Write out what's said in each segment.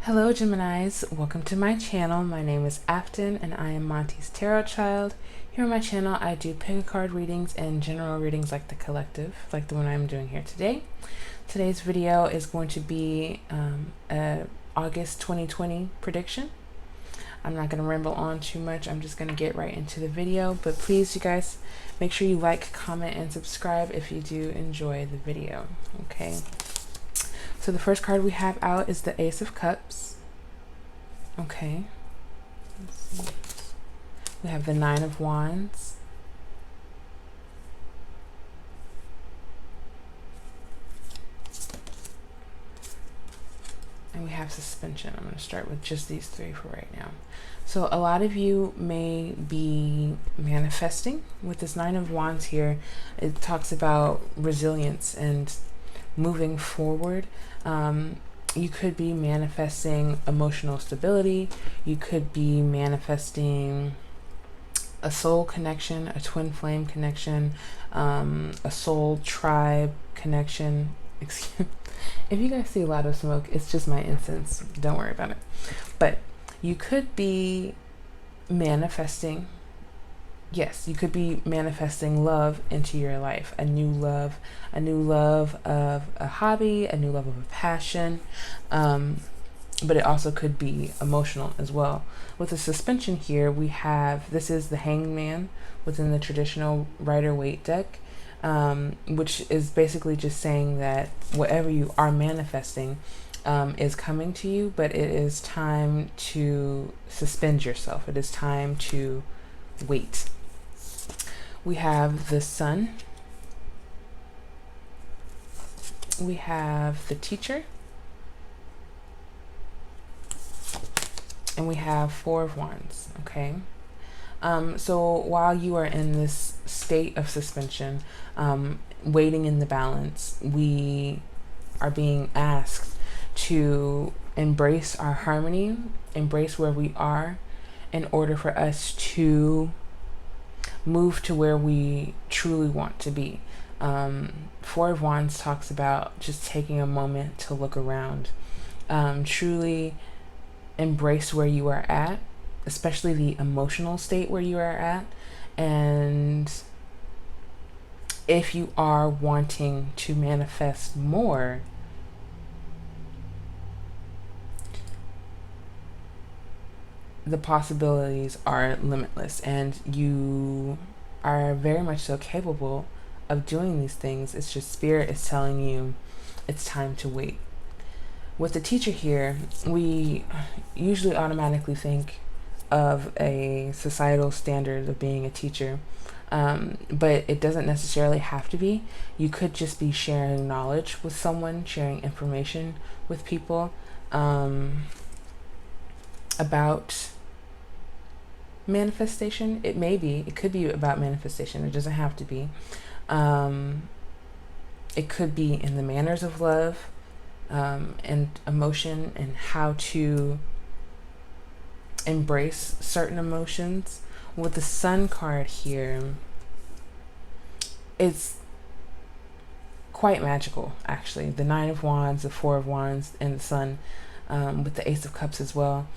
Hello Geminis, welcome to my channel. My name is Afton and I am Monty's tarot child. Here on my channel I do pick a card readings and general readings like the collective, like the one I'm doing here today. Today's video is going to be a August 2020 prediction. I'm not going to ramble on too much, I'm just going to get right into the video, but please you guys make sure you like, comment, and subscribe if you do enjoy the video, okay? So the first card we have out is the Ace of Cups. Okay. We have the Nine of Wands. And we have suspension. I'm going to start with just these three for right now. So a lot of you may be manifesting with this Nine of Wands here. It talks about resilience and moving forward. You could be manifesting emotional stability. You could be manifesting a soul connection, a twin flame connection, a soul tribe connection. Excuse. If you guys see a lot of smoke, it's just my incense. Don't worry about it. But you could be manifesting. Yes, you could be manifesting love into your life, a new love of a hobby, a new love of a passion, but it also could be emotional as well. With the suspension here, we have, this is the Hangman within the traditional Rider-Waite deck, which is basically just saying that whatever you are manifesting is coming to you, but it is time to suspend yourself. It is time to wait. We have the Sun. We have the Teacher. And we have Four of Wands, okay? So while you are in this state of suspension, waiting in the balance, we are being asked to embrace our harmony, embrace where we are in order for us to move to where we truly want to be. Four of Wands talks about just taking a moment to look around, truly embrace where you are at, especially the emotional state where you are at. And if you are wanting to manifest more, the possibilities are limitless, and you are very much so capable of doing these things. It's just Spirit is telling you it's time to wait. With the Teacher here, we usually automatically think of a societal standard of being a teacher, but it doesn't necessarily have to be. You could just be sharing knowledge with someone, sharing information with people about manifestation. It could be about manifestation. It doesn't have to be. It could be in the manners of love, and emotion, and how to embrace certain emotions. With the Sun card here, it's quite magical, actually. The Nine of Wands, the Four of Wands, and the Sun, with the Ace of Cups as well.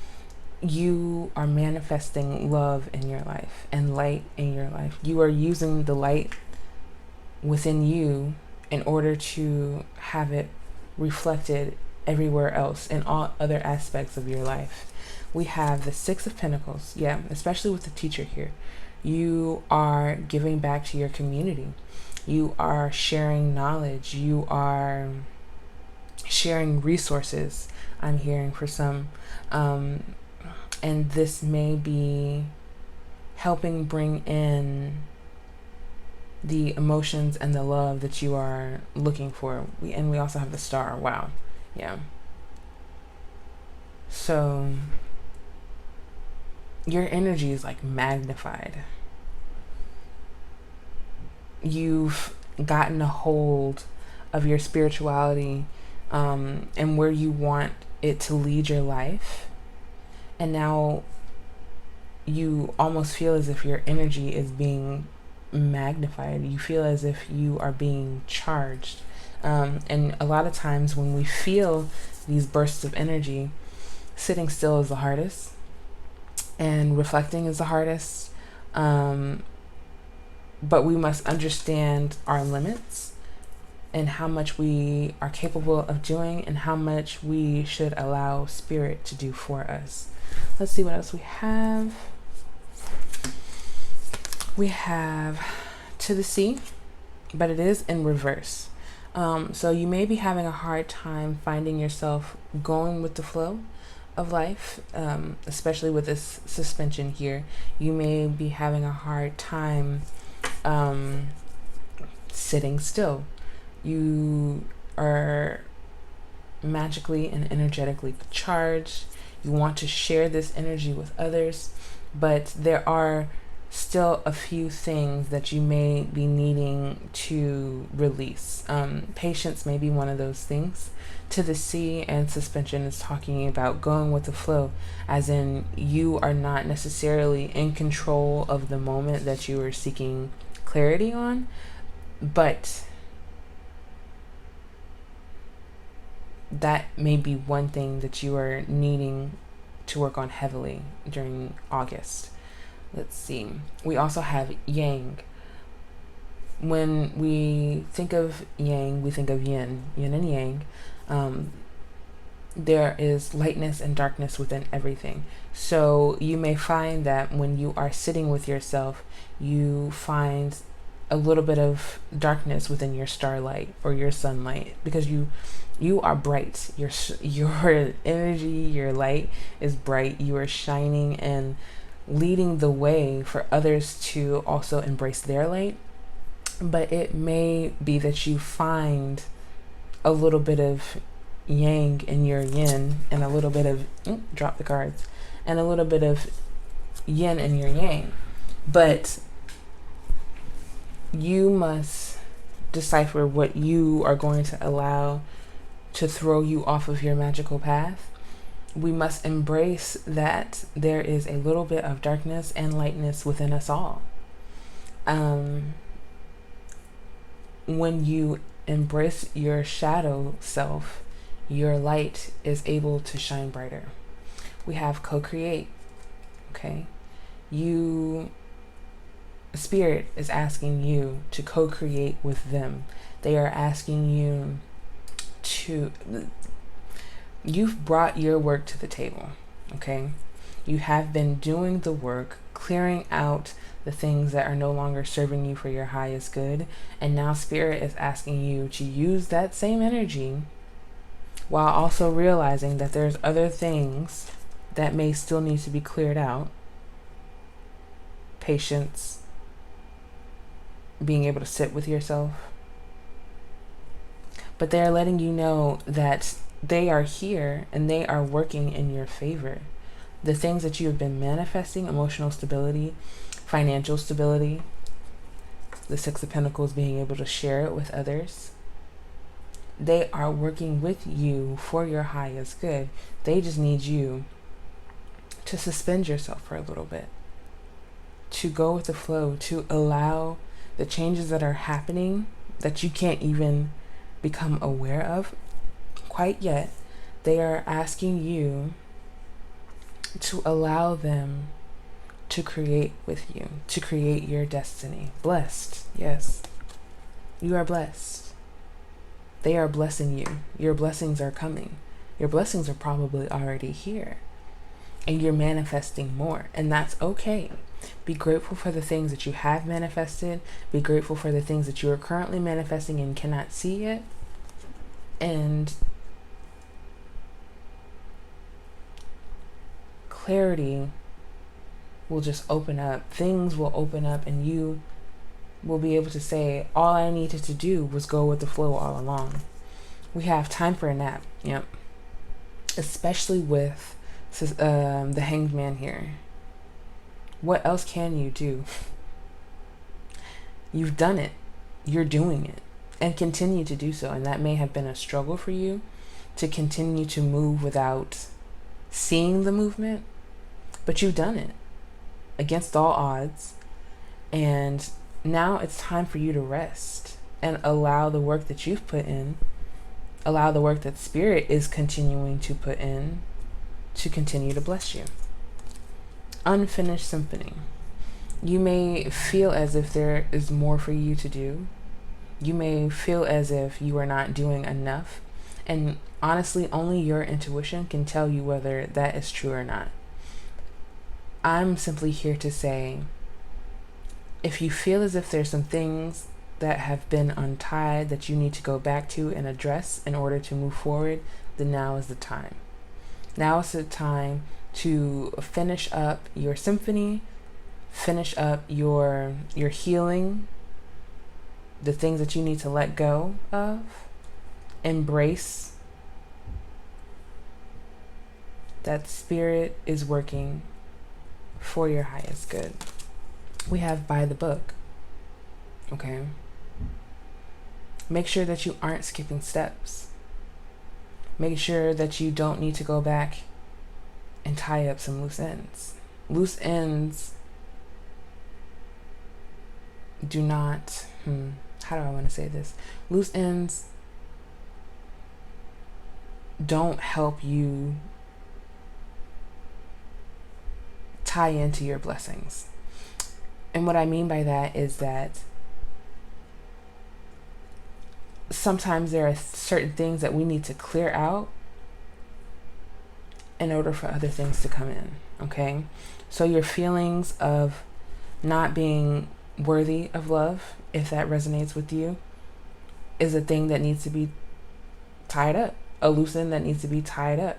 You are manifesting love in your life and light in your life. You are using the light within you in order to have it reflected everywhere else in all other aspects of your life. We have the Six of Pentacles. Yeah, especially with the Teacher here. You are giving back to your community. You are sharing knowledge. You are sharing resources, I'm hearing for some. And this may be helping bring in the emotions and the love that you are looking for. And we also have the Star. Wow. Yeah. So your energy is like magnified. You've gotten a hold of your spirituality, and where you want it to lead your life. And now you almost feel as if your energy is being magnified. You feel as if you are being charged. And a lot of times when we feel these bursts of energy, Sitting still is the hardest, and reflecting is the hardest. But we must understand our limits and how much we are capable of doing and how much we should allow spirit to do for us. Let's see what else we have. We have to the sea, but it is in reverse. So you may be having a hard time finding yourself going with the flow of life, especially with this suspension here. You may be having a hard time sitting still. You are magically and energetically charged. You want to share this energy with others, but there are still a few things that you may be needing to release. Patience may be one of those things. To the sea and suspension is talking about going with the flow, as in you are not necessarily in control of the moment that you are seeking clarity on, but that may be one thing that you are needing to work on heavily during August. Let's see. We also have yang. When we think of yang, we think of yin and yang. There is lightness and darkness within everything. So you may find that when you are sitting with yourself, you find a little bit of darkness within your starlight or your sunlight, because you are bright. Your energy, your light is bright. You are shining and leading the way for others to also embrace their light. But it may be that you find a little bit of yang in your yin and a little bit of drop the cards and a little bit of yin in your yang. But you must decipher what you are going to allow to throw you off of your magical path. We must embrace that there is a little bit of darkness and lightness within us all. When you embrace your shadow self, your light is able to shine brighter. We have co-create. Okay, Spirit is asking you to co-create with them. They are asking you to, you've brought your work to the table, okay? You have been doing the work, clearing out the things that are no longer serving you for your highest good, and now Spirit is asking you to use that same energy while also realizing that there's other things that may still need to be cleared out. Patience, being able to sit with yourself. But they are letting you know that they are here and they are working in your favor. The things that you have been manifesting, emotional stability, financial stability, the Six of Pentacles, being able to share it with others, they are working with you for your highest good. They just need you to suspend yourself for a little bit, to go with the flow, to allow the changes that are happening that you can't even become aware of quite yet. They are asking you to allow them to create with you, to create your destiny. Blessed, yes. You are blessed. They are blessing you. Your blessings are coming. Your blessings are probably already here. And you're manifesting more. And that's okay. Be grateful for the things that you have manifested. Be grateful for the things that you are currently manifesting and cannot see yet. And clarity will just open up. Things will open up and you will be able to say, all I needed to do was go with the flow all along. We have time for a nap. Yep. Especially with the Hanged Man here. What else can you do? You've done it. You're doing it. And continue to do so. And that may have been a struggle for you to continue to move without seeing the movement. But you've done it against all odds. And now it's time for you to rest and allow the work that you've put in, allow the work that Spirit is continuing to put in to continue to bless you. Unfinished symphony. You may feel as if there is more for you to do. You may feel as if you are not doing enough. And honestly, only your intuition can tell you whether that is true or not. I'm simply here to say, if you feel as if there's some things that have been untied that you need to go back to and address in order to move forward, then now is the time. Now is the time to finish up your symphony, finish up your healing, the things that you need to let go of, embrace that spirit is working for your highest good. We have by the book, okay? Make sure that you aren't skipping steps. Make sure that you don't need to go back and tie up some loose ends. Loose ends do not, how do I want to say this? Loose ends don't help you tie into your blessings. And what I mean by that is that sometimes there are certain things that we need to clear out in order for other things to come in, okay? So your feelings of not being worthy of love, if that resonates with you, is a thing that needs to be tied up, a loose end that needs to be tied up.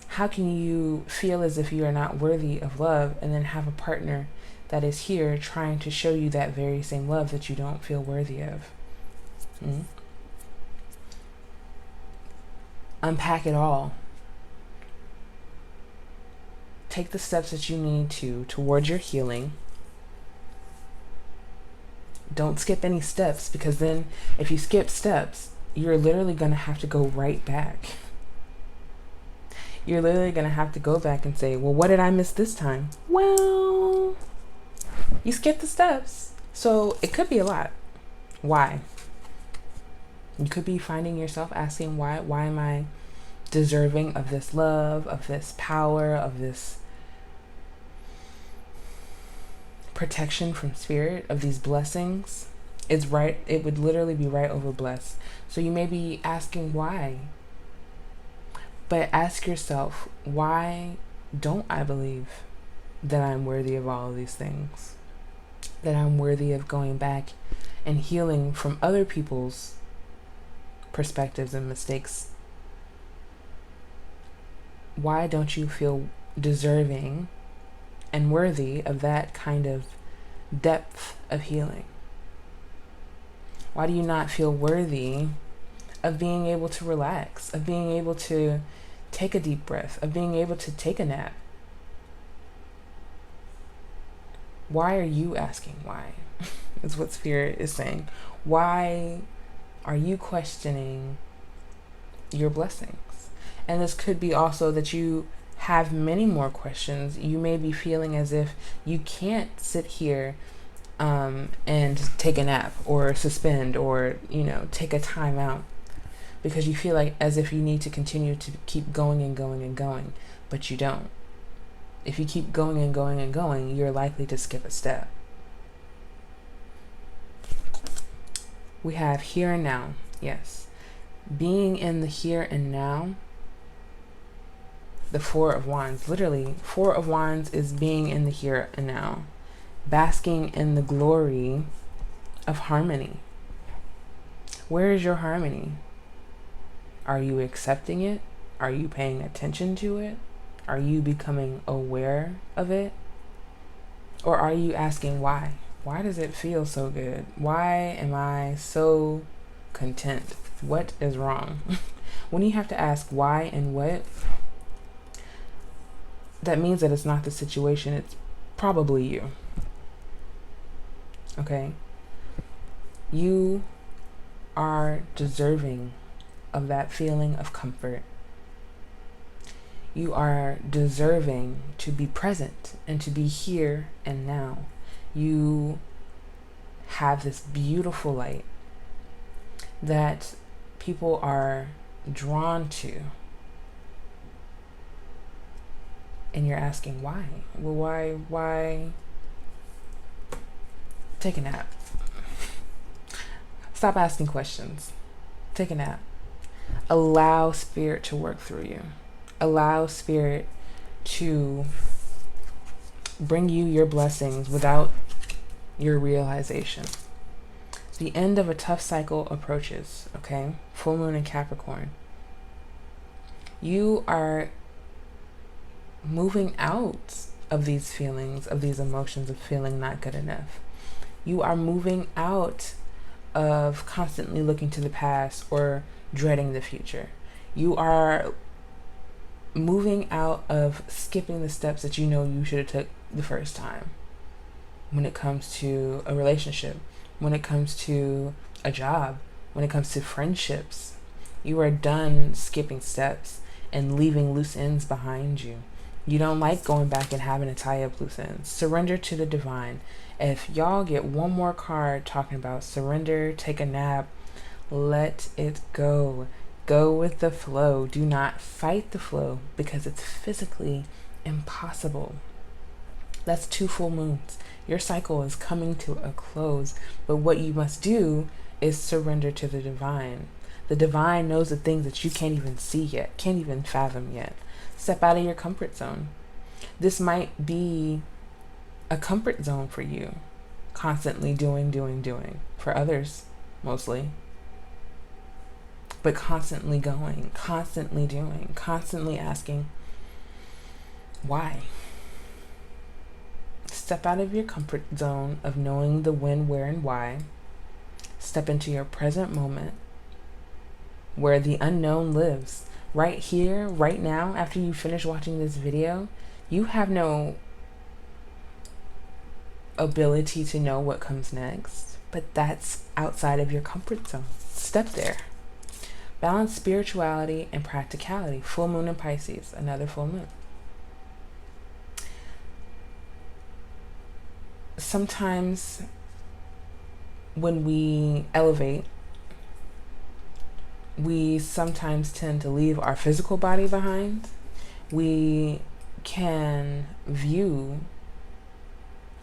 How can you feel as if you are not worthy of love and then have a partner that is here trying to show you that very same love that you don't feel worthy of? Unpack it all. Take the steps that you need to towards your healing. Don't skip any steps, because then if you skip steps, you're literally going to have to go right back. You're literally going to have to go back and say, well, what did I miss this time? Well, you skipped the steps. So it could be a lot. Why? You could be finding yourself asking, why am I deserving of this love, of this power, of this protection from spirit, of these blessings? It's right. It would literally be right over blessed. So you may be asking why. But ask yourself, why don't I believe that I'm worthy of all of these things? That I'm worthy of going back and healing from other people's perspectives and mistakes? Why don't you feel deserving and worthy of that kind of depth of healing? Why do you not feel worthy of being able to relax, of being able to take a deep breath, of being able to take a nap? Why are you asking why? Is what Spirit is saying. Why are you questioning your blessings? And this could be also that you have many more questions. You may be feeling as if you can't sit here and take a nap or suspend or, take a time out, because you feel like as if you need to continue to keep going and going and going, but you don't. If you keep going and going and going, you're likely to skip a step. We have here and now. Yes. Being in the here and now. The Four of Wands. Literally, Four of Wands is being in the here and now. Basking in the glory of harmony. Where is your harmony? Are you accepting it? Are you paying attention to it? Are you becoming aware of it? Or are you asking why? Why does it feel so good? Why am I so content? What is wrong? When you have to ask why and what, that means that it's not the situation. It's probably you. Okay? You are deserving of that feeling of comfort. You are deserving to be present and to be here and now. You have this beautiful light that people are drawn to. And you're asking why? Well, why? Take a nap. Stop asking questions. Take a nap. Allow spirit to work through you. Allow spirit to bring you your blessings without your realization. The end of a tough cycle approaches, okay? Full moon in Capricorn. You are moving out of these feelings, of these emotions of feeling not good enough. You are moving out of constantly looking to the past or dreading the future. You are moving out of skipping the steps that you know you should have took the first time when it comes to a relationship, when it comes to a job, when it comes to friendships. You are done skipping steps and leaving loose ends behind you. You don't like going back and having to tie up loose ends. Surrender to the divine. If y'all get one more card talking about surrender, take a nap, let it go. Go with the flow. Do not fight the flow because it's physically impossible. That's 2 full moons. Your cycle is coming to a close, but what you must do is surrender to the divine. The divine knows the things that you can't even see yet, can't even fathom yet. Step out of your comfort zone. This might be a comfort zone for you. Constantly doing. For others, mostly. But constantly going, constantly doing, constantly asking, why? Step out of your comfort zone of knowing the when, where, and why. Step into your present moment where the unknown lives. Right here, right now, after you finish watching this video, you have no ability to know what comes next, but that's outside of your comfort zone. Step there. Balance spirituality and practicality. Full moon in Pisces, another full moon. Sometimes when we elevate, we sometimes tend to leave our physical body behind. We can view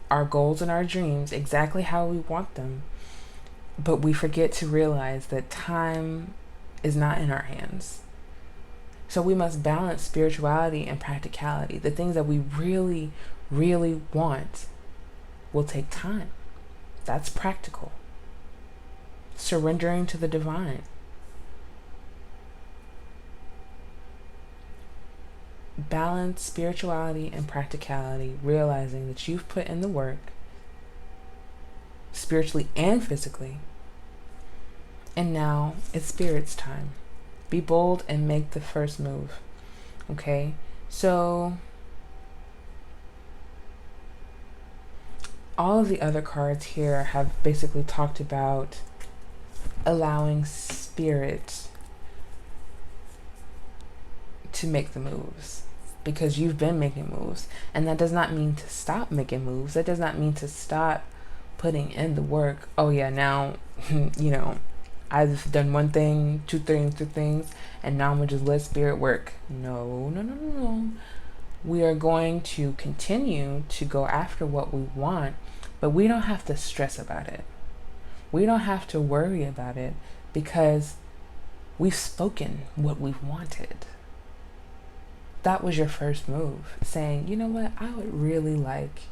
our goals and our dreams exactly how we want them, but we forget to realize that time is not in our hands. So we must balance spirituality and practicality. The things that we really, really want will take time. That's practical. Surrendering to the divine. Balance spirituality and practicality, realizing that you've put in the work, spiritually and physically, and now it's spirit's time. Be bold and make the first move. Okay? So all of the other cards here have basically talked about allowing spirit to make the moves, because you've been making moves, and that does not mean to stop making moves. That does not mean to stop putting in the work. Oh yeah, now I've done one thing, two things, and now I'm gonna just let spirit work. No. We are going to continue to go after what we want, but we don't have to stress about it. We don't have to worry about it, because we've spoken what we've wanted. That was your first move, saying, you know what, I would really like,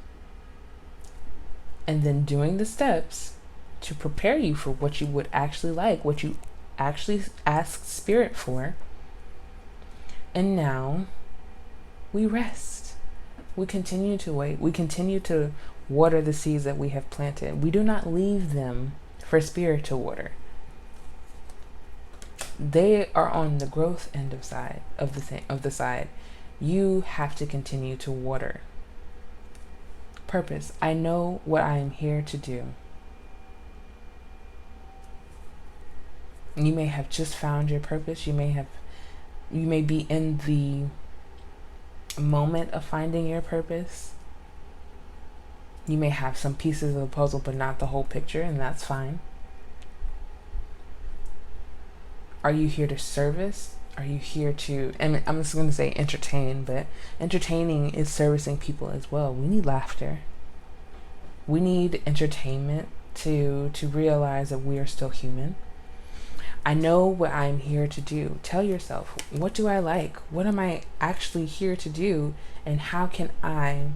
and then doing the steps to prepare you for what you would actually like, what you actually asked spirit for. And now we rest. We continue to wait. We continue to water the seeds that we have planted. We do not leave them for spirit to water. They are on the growth end of the side. You have to continue to water. Purpose. I know what I am here to do. You may have just found your purpose. You may be in the moment of finding your purpose. You may have some pieces of the puzzle, but not the whole picture, and that's fine. Are you here to service? Are you here to, and I'm just going to say entertain, but entertaining is servicing people as well. We need laughter. We need entertainment to realize that we are still human. I know what I'm here to do. Tell yourself, what do I like? What am I actually here to do? And how can I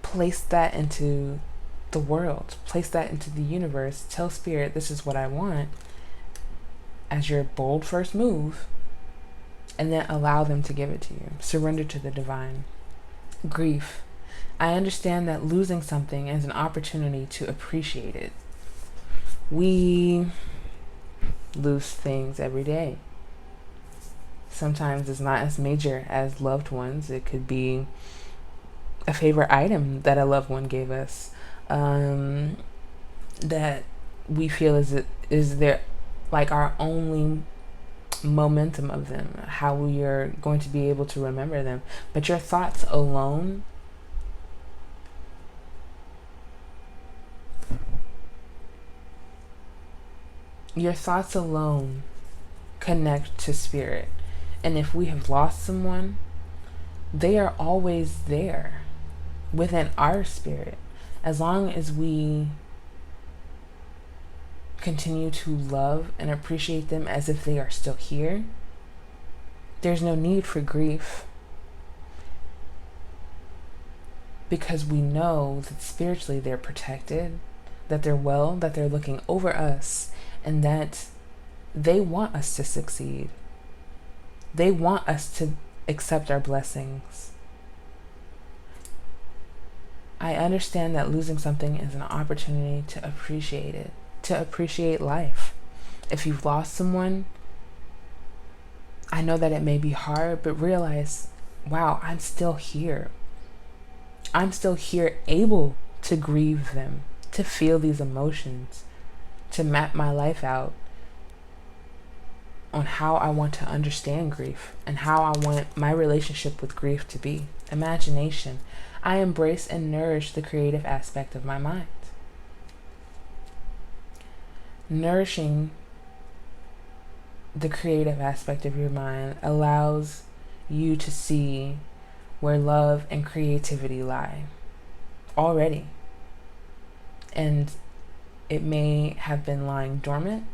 place that into the world, place that into the universe? Tell spirit, this is what I want, as your bold first move, and then allow them to give it to you. Surrender to the divine. Grief. I understand that losing something is an opportunity to appreciate it. We lose things every day. Sometimes it's not as major as loved ones. It could be a favorite item that a loved one gave us, that we feel is their, like, our only momentum of them, how we are going to be able to remember them. But your thoughts alone connect to spirit. And if we have lost someone, they are always there within our spirit. As long as we continue to love and appreciate them as if they are still here, there's no need for grief, because we know that spiritually they're protected, that they're well, that they're looking over us, and that they want us to succeed. They want us to accept our blessings. I understand that losing something is an opportunity to appreciate it, to appreciate life. If you've lost someone, I know that it may be hard, but realize, wow, I'm still here. I'm still here, able to grieve them, to feel these emotions, to map my life out on how I want to understand grief and how I want my relationship with grief to be. Imagination. I embrace and nourish the creative aspect of my mind. Nourishing the creative aspect of your mind allows you to see where love and creativity lie already. And it may have been lying dormant.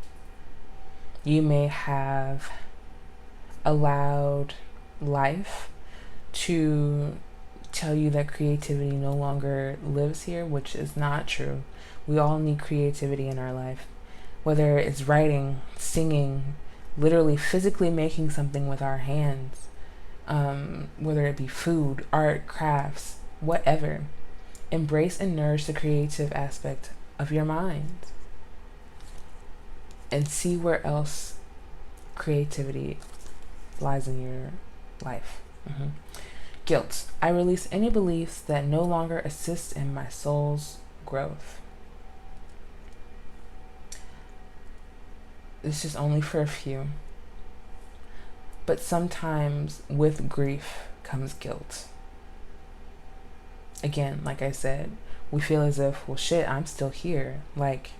You may have allowed life to tell you that creativity no longer lives here, which is not true. We all need creativity in our life, whether it's writing, singing, literally physically making something with our hands, whether it be food, art, crafts, whatever. Embrace and nourish the creative aspect of your mind and see where else creativity lies in your life. Guilt. I release any beliefs that no longer assist in my soul's growth. This is only for a few. But sometimes with grief comes guilt. Again, like I said, we feel as if, well, shit, I'm still here. Like,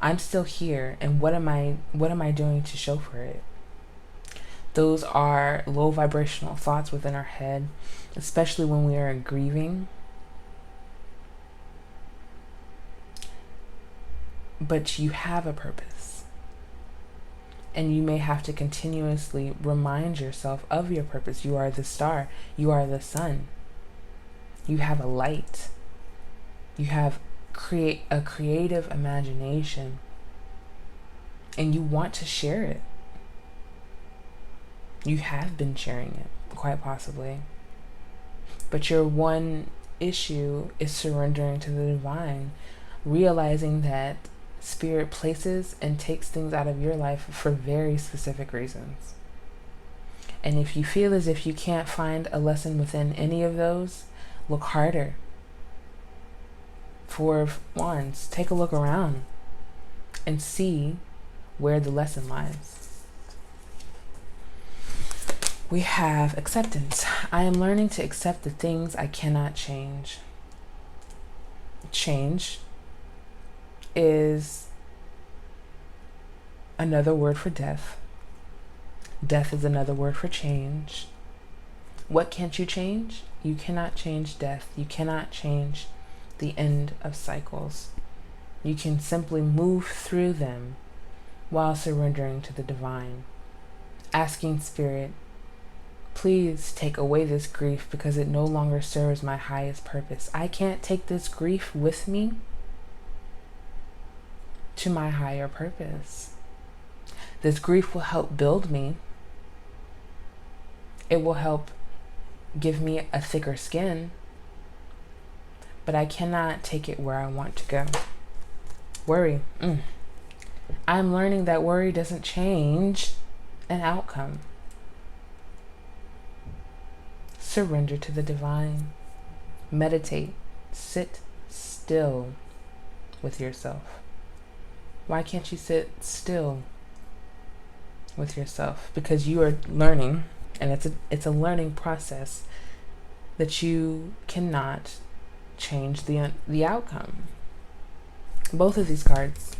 I'm still here, and what am I doing to show for it? Those are low vibrational thoughts within our head, especially when we are grieving. But you have a purpose. And you may have to continuously remind yourself of your purpose. You are the star. You are the sun. You have a light. You have a creative imagination. And you want to share it. You have been sharing it, quite possibly. But your one issue is surrendering to the divine, realizing that Spirit places and takes things out of your life for very specific reasons. And if you feel as if you can't find a lesson within any of those, look harder. Four of Wands, take a look around and see where the lesson lies. We have acceptance. I am learning to accept the things I cannot change. Change is another word for death. Death is another word for change. What can't you change? You cannot change death. You cannot change the end of cycles. You can simply move through them while surrendering to the divine. Asking Spirit, please take away this grief because it no longer serves my highest purpose. I can't take this grief with me to my higher purpose. This grief will help build me. It will help give me a thicker skin, but I cannot take it where I want to go. Worry. I'm learning that worry doesn't change an outcome. Surrender to the divine. Meditate. Sit still with yourself. Why can't you sit still with yourself? Because you are learning, and it's a learning process that you cannot change the outcome. Both of these cards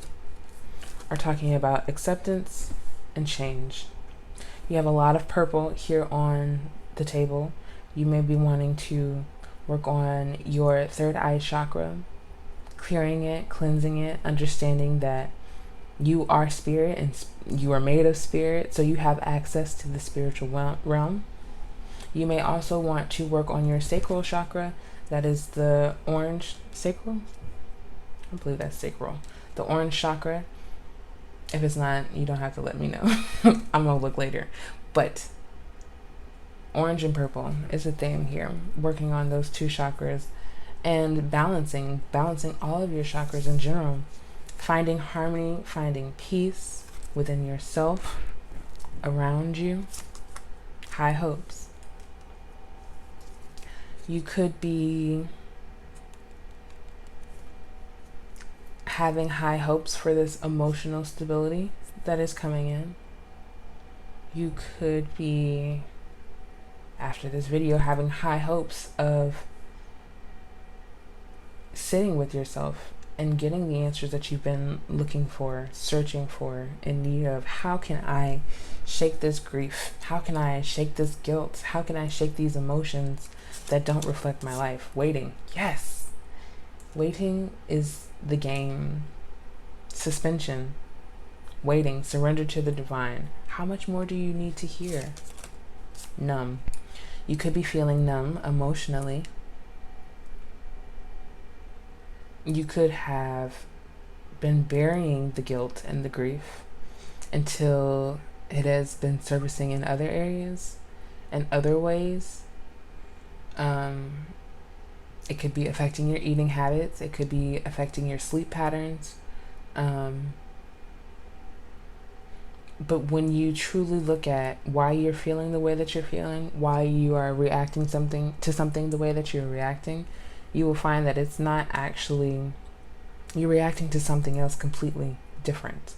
are talking about acceptance and change. You have a lot of purple here on the table. You may be wanting to work on your third eye chakra, clearing it, cleansing it, understanding that you are spirit and you are made of spirit, so you have access to the spiritual realm. You may also want to work on your sacral chakra. That is the orange sacral. I believe that's sacral. The orange chakra. If it's not, you don't have to let me know. I'm going to look later. But orange and purple is a theme here. Working on those two chakras and balancing all of your chakras in general. Finding harmony, finding peace within yourself, around you. High hopes. You could be having high hopes for this emotional stability that is coming in. You could be, after this video, having high hopes of sitting with yourself and getting the answers that you've been looking for, searching for, in need of. How can I shake this grief? How can I shake this guilt? How can I shake these emotions that don't reflect my life? Waiting. Yes. Waiting is the game. Suspension. Waiting. Surrender to the divine. How much more do you need to hear? Numb. You could be feeling numb emotionally. You could have been burying the guilt and the grief until it has been surfacing in other areas and other ways. It could be affecting your eating habits. It could be affecting your sleep patterns. But when you truly look at why you're feeling the way that you're feeling, why you are reacting to something the way that you're reacting, you will find that it's not actually, you're reacting to something else completely different.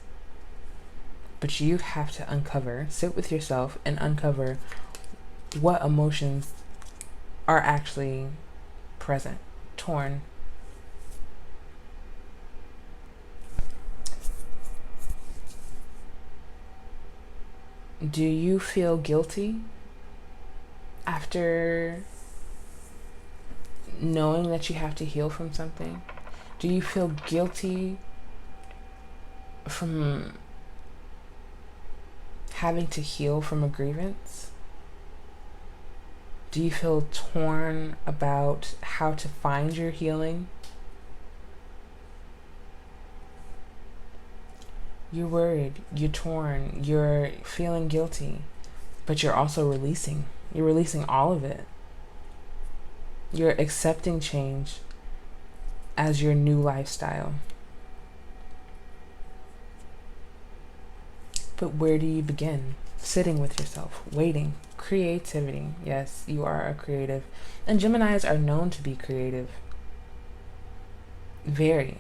But you have to sit with yourself and uncover what emotions are actually present. Torn. Do you feel guilty after knowing that you have to heal from something? Do you feel guilty from having to heal from a grievance? Do you feel torn about how to find your healing? You're worried, you're torn, you're feeling guilty, but you're also releasing. You're releasing all of it. You're accepting change as your new lifestyle. But where do you begin? Sitting with yourself, waiting, creativity. Yes, you are a creative. And Geminis are known to be creative. Very.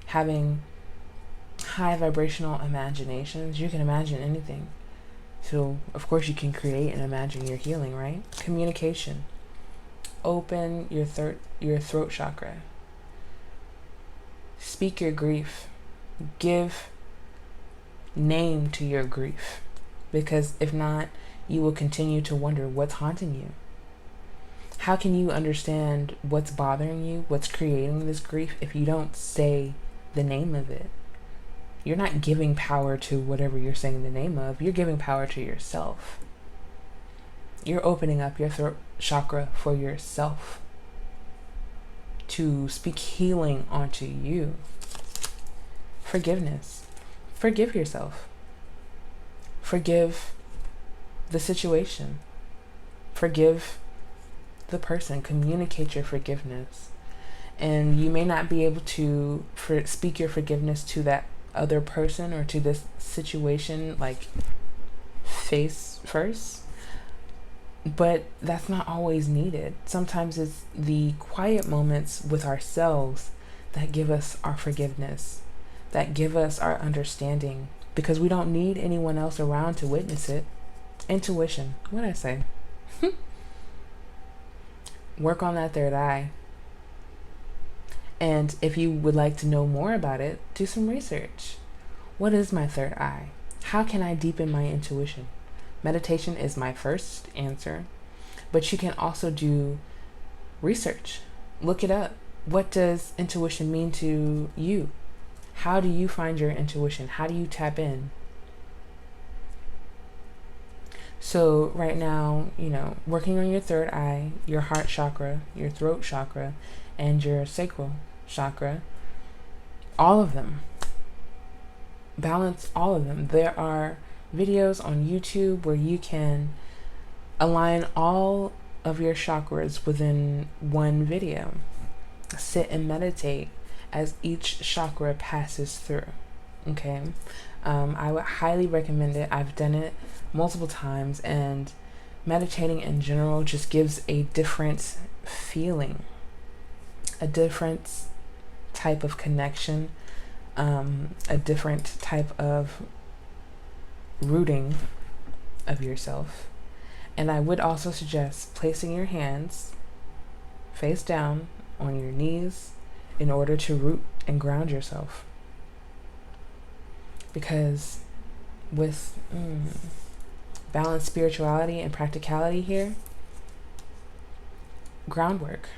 Having high vibrational imaginations. You can imagine anything. So, of course, you can create and imagine your healing, right? Communication. Open your throat chakra. Speak your grief. Give name to your grief, because if not, you will continue to wonder what's haunting you. How can you understand what's bothering you, what's creating this grief, if you don't say the name of it? You're not giving power to whatever you're saying the name of. You're giving power to yourself. You're opening up your throat chakra for yourself to speak healing onto you. Forgiveness. Forgive yourself. Forgive the situation. Forgive the person. Communicate your forgiveness. And you may not be able to speak your forgiveness to that other person or to this situation like face first, but that's not always needed. Sometimes it's the quiet moments with ourselves that give us our forgiveness, that give us our understanding, because we don't need anyone else around to witness it. Intuition. What'd I say? Work on that third eye. And if you would like to know more about it, do some research. What is my third eye? How can I deepen my intuition? Meditation is my first answer, but you can also do research. Look it up. What does intuition mean to you? How do you find your intuition? How do you tap in? So right now, working on your third eye, your heart chakra, your throat chakra, and your sacral chakra, all of them. Balance all of them. There are videos on YouTube where you can align all of your chakras within one video. Sit and meditate as each chakra passes through. Okay, I would highly recommend it. I've done it multiple times, and meditating in general just gives a different feeling, a different type of connection, a different type of rooting of yourself. And I would also suggest placing your hands face down on your knees in order to root and ground yourself. Because with balanced spirituality and practicality here, groundwork,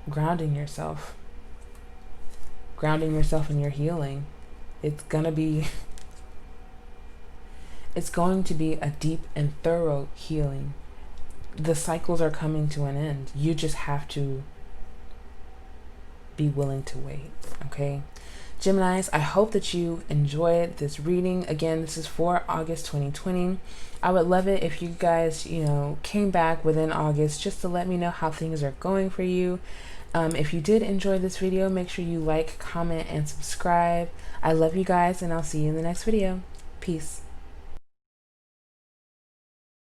grounding yourself in your healing, it's going to be a deep and thorough healing. The cycles are coming to an end. You just have to be willing to wait. Okay, Geminis, I hope that you enjoyed this reading. Again, this is for August 2020. I would love it if you guys, came back within August just to let me know how things are going for you. If you did enjoy this video, make sure you like, comment, and subscribe. I love you guys, and I'll see you in the next video. Peace.